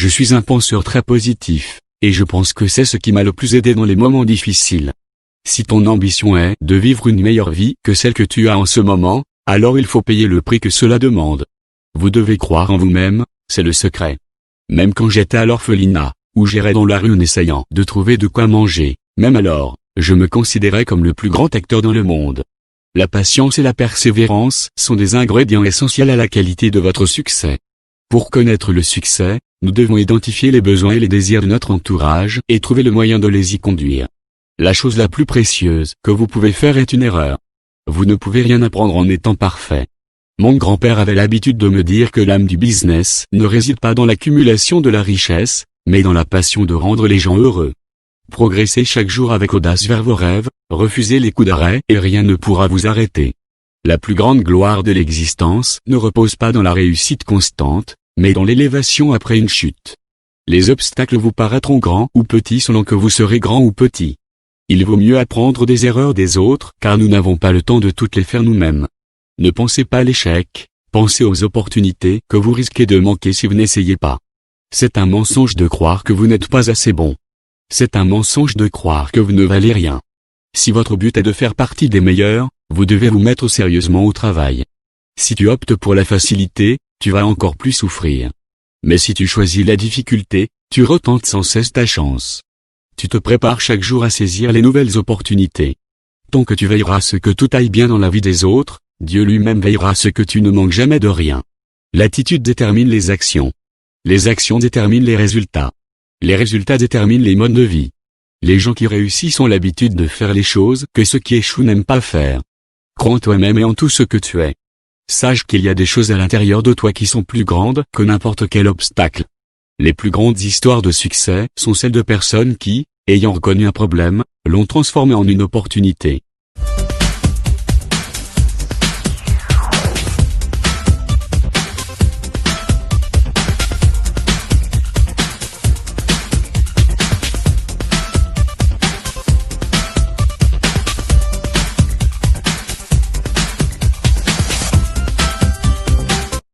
suis un penseur très positif, et je pense que c'est ce qui m'a le plus aidé dans les moments difficiles. Si ton ambition est de vivre une meilleure vie que celle que tu as en ce moment, alors il faut payer le prix que cela demande. Vous devez croire en vous-même, c'est le secret. Même quand j'étais à l'orphelinat, où j'errais dans la rue en essayant de trouver de quoi manger, même alors, je me considérais comme le plus grand acteur dans le monde. La patience et la persévérance sont des ingrédients essentiels à la qualité de votre succès. Pour connaître le succès, nous devons identifier les besoins et les désirs de notre entourage et trouver le moyen de les y conduire. La chose la plus précieuse que vous pouvez faire est une erreur. Vous ne pouvez rien apprendre en étant parfait. Mon grand-père avait l'habitude de me dire que l'âme du business ne réside pas dans l'accumulation de la richesse, mais dans la passion de rendre les gens heureux. Progressez chaque jour avec audace vers vos rêves, refusez les coups d'arrêt et rien ne pourra vous arrêter. La plus grande gloire de l'existence ne repose pas dans la réussite constante, mais dans l'élévation après une chute. Les obstacles vous paraîtront grands ou petits selon que vous serez grand ou petit. Il vaut mieux apprendre des erreurs des autres car nous n'avons pas le temps de toutes les faire nous-mêmes. Ne pensez pas à l'échec, pensez aux opportunités que vous risquez de manquer si vous n'essayez pas. C'est un mensonge de croire que vous n'êtes pas assez bon. C'est un mensonge de croire que vous ne valez rien. Si votre but est de faire partie des meilleurs, vous devez vous mettre sérieusement au travail. Si tu optes pour la facilité, tu vas encore plus souffrir. Mais si tu choisis la difficulté, tu retentes sans cesse ta chance. Tu te prépares chaque jour à saisir les nouvelles opportunités. Tant que tu veilleras à ce que tout aille bien dans la vie des autres, Dieu lui-même veillera à ce que tu ne manques jamais de rien. L'attitude détermine les actions. Les actions déterminent les résultats. Les résultats déterminent les modes de vie. Les gens qui réussissent ont l'habitude de faire les choses que ceux qui échouent n'aiment pas faire. Crois en toi-même et en tout ce que tu es. Sache qu'il y a des choses à l'intérieur de toi qui sont plus grandes que n'importe quel obstacle. Les plus grandes histoires de succès sont celles de personnes qui, ayant reconnu un problème, l'ont transformé en une opportunité.